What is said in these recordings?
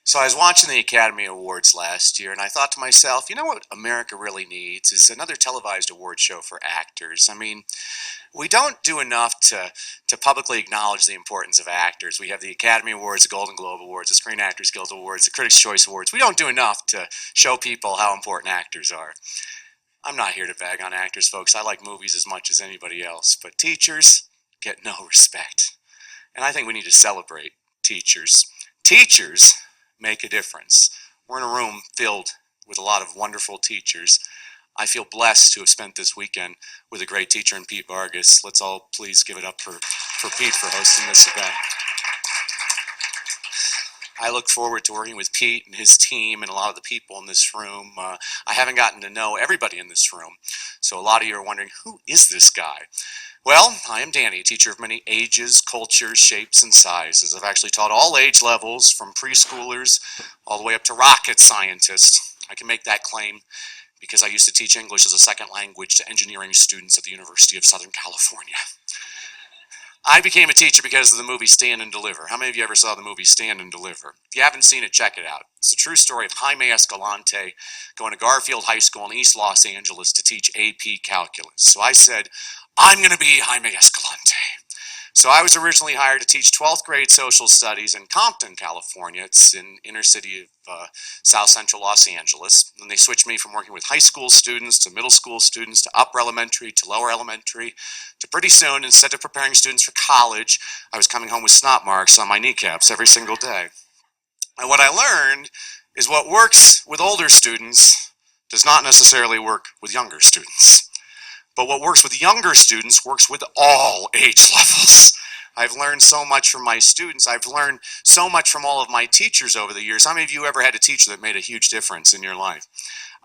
So I was watching the Academy Awards last year, and I thought to myself, you know what America really needs is another televised award show for actors. I mean, we don't do enough to publicly acknowledge the importance of actors. We have the Academy Awards, the Golden Globe Awards, the Screen Actors Guild Awards, the Critics' Choice Awards. We don't do enough to show people how important actors are. I'm not here to bag on actors, folks. I like movies as much as anybody else, but teachers get no respect. And I think we need to celebrate teachers. Teachers make a difference. We're in a room filled with a lot of wonderful teachers. I feel blessed to have spent this weekend with a great teacher in Pete Vargas. Let's all please give it up for Pete for hosting this event. I look forward to working with Pete and his team and a lot of the people in this room. I haven't gotten to know everybody in this room, so a lot of you are wondering, who is this guy? Well, I am Danny, a teacher of many ages, cultures, shapes, and sizes. I've actually taught all age levels, from preschoolers all the way up to rocket scientists. I can make that claim because I used to teach English as a second language to engineering students at the University of Southern California. I became a teacher because of the movie Stand and Deliver. How many of you ever saw the movie Stand and Deliver? If you haven't seen it, check it out. It's the true story of Jaime Escalante going to Garfield High School in East Los Angeles to teach AP Calculus. So I said, I'm going to be Jaime Escalante. So I was originally hired to teach 12th grade social studies in Compton, California. It's in inner city of South Central Los Angeles. And they switched me from working with high school students to middle school students to upper elementary to lower elementary to pretty soon, instead of preparing students for college, I was coming home with snot marks on my kneecaps every single day. And what I learned is what works with older students does not necessarily work with younger students. But what works with younger students works with all age levels. I've learned so much from my students. I've learned so much from all of my teachers over the years. How many of you ever had a teacher that made a huge difference in your life?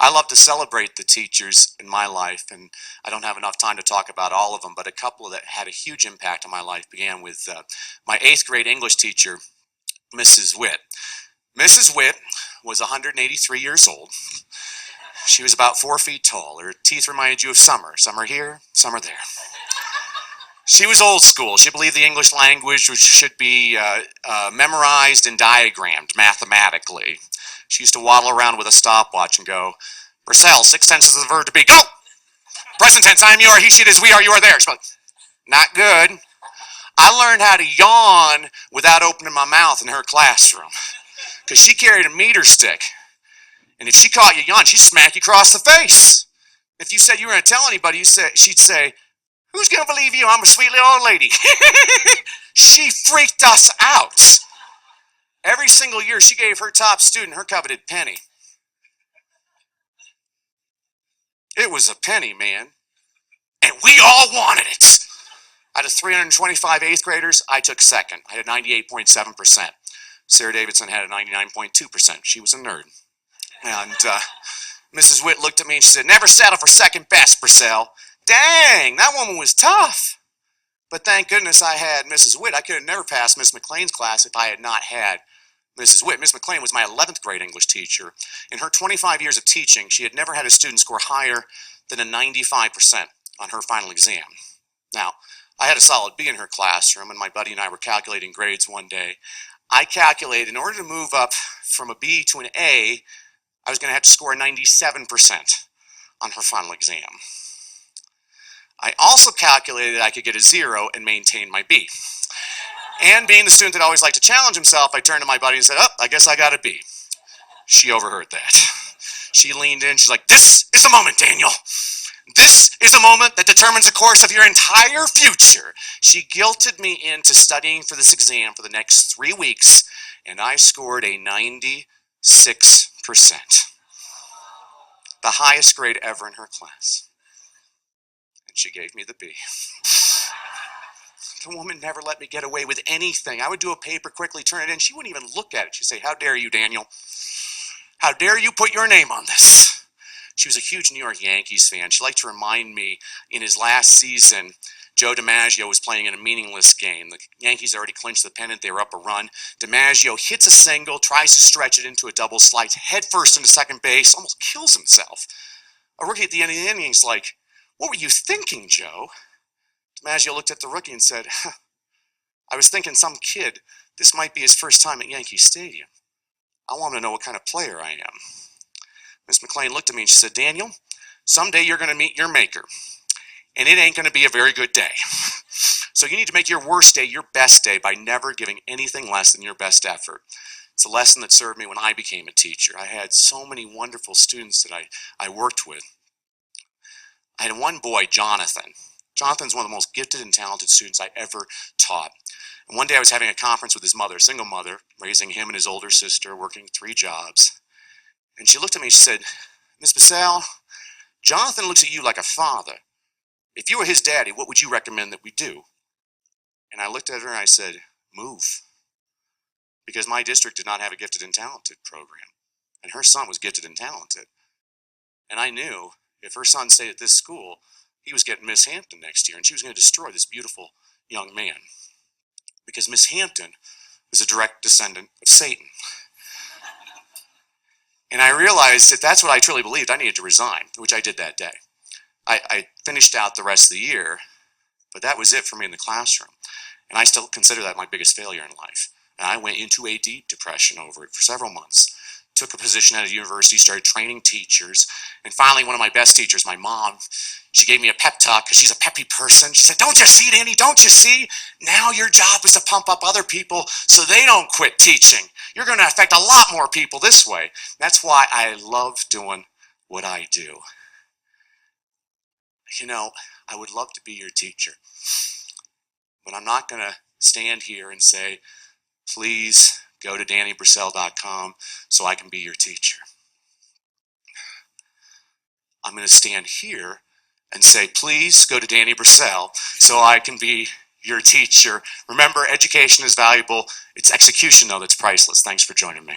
I love to celebrate the teachers in my life, and I don't have enough time to talk about all of them, but a couple that had a huge impact on my life began with my 8th grade English teacher, Mrs. Witt. Mrs. Witt was 183 years old. She was about 4 feet tall. Her teeth reminded you of summer. Some are here, some are there. She was old school. She believed the English language should be memorized and diagrammed mathematically. She used to waddle around with a stopwatch and go, Brassell, 6 tenses of the verb to be, go! Present tense, I am, you are, he, she, it is, we are, you are, there. She's like, not good. I learned how to yawn without opening my mouth in her classroom because she carried a meter stick. And if she caught you yawn, she'd smack you across the face. If you said you were going to tell anybody, she'd say, who's going to believe you? I'm a sweet little old lady. She freaked us out. Every single year, she gave her top student her coveted penny. It was a penny, man. And we all wanted it. Out of 325 8th graders, I took second. I had 98.7%. Sarah Davidson had a 99.2%. She was a nerd. And Mrs. Witt looked at me and she said, never settle for second best, Brassell. Dang, that woman was tough. But thank goodness I had Mrs. Witt. I could have never passed Miss McLean's class if I had not had Mrs. Witt. Miss McLean was my 11th grade English teacher. In her 25 years of teaching, she had never had a student score higher than a 95% on her final exam. Now, I had a solid B in her classroom, and my buddy and I were calculating grades one day. I calculated in order to move up from a B to an A, I was going to have to score 97% on her final exam. I also calculated I could get a 0 and maintain my B. And being the student that always liked to challenge himself, I turned to my buddy and said, oh, I guess I got a B. She overheard that. She leaned in, she's like, this is a moment, Daniel. This is a moment that determines the course of your entire future. She guilted me into studying for this exam for the next 3 weeks, and I scored a 96%. The highest grade ever in her class. And she gave me the B. The woman never let me get away with anything. I would do a paper, quickly turn it in. She wouldn't even look at it. She'd say, how dare you, Daniel? How dare you put your name on this? She was a huge New York Yankees fan. She liked to remind me in his last season, Joe DiMaggio was playing in a meaningless game. The Yankees already clinched the pennant. They were up a run. DiMaggio hits a single, tries to stretch it into a double, slides head first into second base, almost kills himself. A rookie at the end of the inning is like, what were you thinking, Joe? DiMaggio looked at the rookie and said, I was thinking some kid, this might be his first time at Yankee Stadium. I want them to know what kind of player I am. Miss McLean looked at me and she said, Daniel, someday you're going to meet your maker, and it ain't going to be a very good day. So you need to make your worst day your best day by never giving anything less than your best effort. It's a lesson that served me when I became a teacher. I had so many wonderful students that I worked with. I had one boy, Jonathan. Jonathan's one of the most gifted and talented students I ever taught. And one day I was having a conference with his mother, a single mother, raising him and his older sister, working 3 jobs. And she looked at me and she said, Miss Brassell, Jonathan looks at you like a father. If you were his daddy, what would you recommend that we do? And I looked at her and I said, move. Because my district did not have a gifted and talented program. And her son was gifted and talented. And I knew if her son stayed at this school, he was getting Miss Hampton next year, and she was going to destroy this beautiful young man. Because Miss Hampton was a direct descendant of Satan. And I realized that that's what I truly believed. I needed to resign, which I did that day. I finished out the rest of the year, but that was it for me in the classroom. And I still consider that my biggest failure in life. And I went into a deep depression over it for several months. Took a position at a university, started training teachers, and finally one of my best teachers, my mom, she gave me a pep talk because she's a peppy person. She said, don't you see, Danny, don't you see? Now your job is to pump up other people so they don't quit teaching. You're going to affect a lot more people this way. That's why I love doing what I do. You know, I would love to be your teacher, but I'm not going to stand here and say, please go to DannyBrassell.com so I can be your teacher. I'm going to stand here and say, please go to Danny Brassell so I can be your teacher. Remember, education is valuable. It's execution, though, that's priceless. Thanks for joining me.